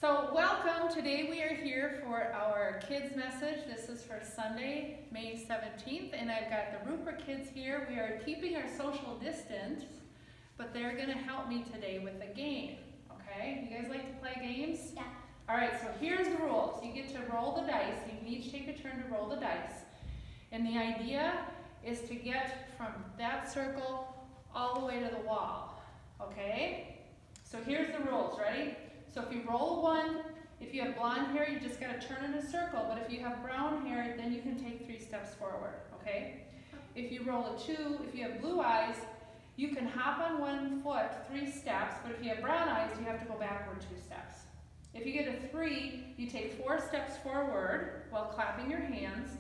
So welcome. Today we are here for our kids message. This is for Sunday, May 17th, and I've got the Rupert kids here. We are keeping our social distance, but they're going to help me today with a game. Okay? You guys like to play games? Yeah. All right, so here's the rules. You get to roll the dice. You can each take a turn to roll the dice. And the idea is to get from that circle all the way to the wall. Okay? So here's the rules. Ready? So if you roll a 1, if you have blonde hair, you just got to turn in a circle. But if you have brown hair, then you can take 3 steps forward. Okay? If you roll a 2, if you have blue eyes, you can hop on 1 foot 3 steps. But if you have brown eyes, you have to go backward 2 steps. If you get a 3, you take 4 steps forward while clapping your hands.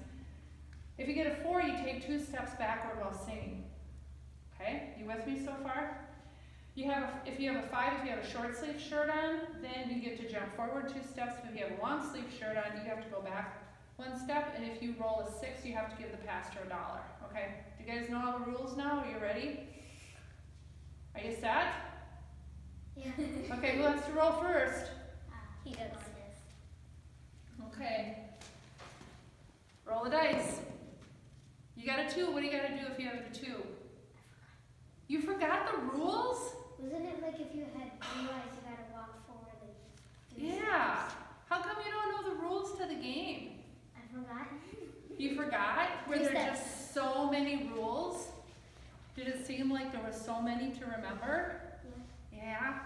If you get a 4, you take 2 steps backward while singing. Okay? You with me so far? If you have a 5, if you have a short sleeve shirt on, then you get to jump forward 2 steps. If you have a long sleeve shirt on, you have to go back 1 step. And if you roll a 6, you have to give the pastor $1. Okay? Do you guys know all the rules now? Are you ready? Are you set? Yeah. Okay, who wants to roll first? He does. Okay. Roll the dice. You got a 2. What do you got to do if you have a 2? You forgot the rules? Wasn't it like if you had blue eyes, you gotta walk forward and do Yeah. steps? How come you don't know the rules to the game? I forgot. You forgot? Were 3 there steps. just so many rules? Did it seem like there were so many to remember? Yeah.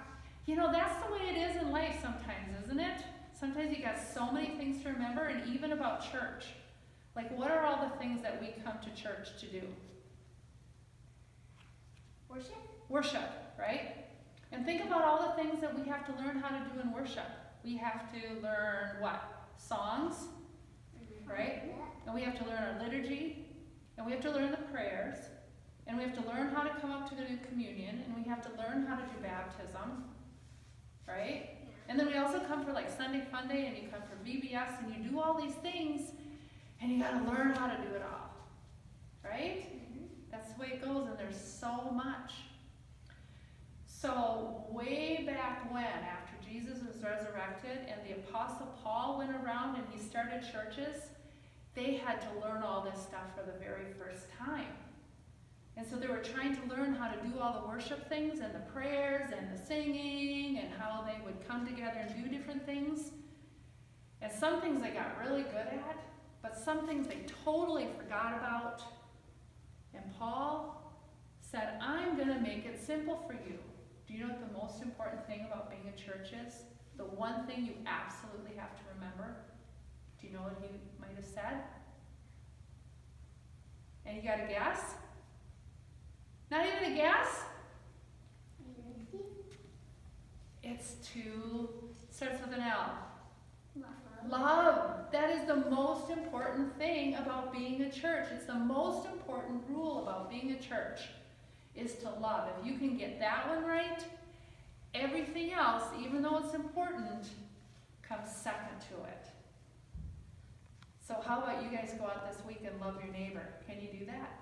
You know, that's the way it is in life sometimes, isn't it? Sometimes you got so many things to remember, and even about church. Like, what are all the things that we come to church to do? Worship? Worship, right? And think about all the things that we have to learn how to do in worship. We have to learn what? Songs, right? Yeah. And we have to learn our liturgy, and we have to learn the prayers, and we have to learn how to come up to the new communion, and we have to learn how to do baptism, right? And then we also come for like Sunday Fun Day, and you come for VBS, and you do all these things, and you got to learn how to do it all, right? That's the way it goes, and there's so much. So way back when, after Jesus was resurrected and the Apostle Paul went around and he started churches, they had to learn all this stuff for the very first time. And so they were trying to learn how to do all the worship things and the prayers and the singing and how they would come together and do different things. And some things they got really good at, but some things they totally forgot about. And Paul said, I'm going to make it simple for you. Do you know what the most important thing about being a church is? The one thing you absolutely have to remember? Do you know what he might have said? And you got a guess? Not even a guess? It's starts with an L. Love. That is the most important thing about being a church. It's the most important rule about being a church is to love. If you can get that one right, everything else, even though it's important, comes second to it. So how about you guys go out this week and love your neighbor? Can you do that?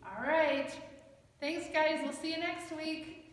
All right. Thanks, guys. We'll see you next week.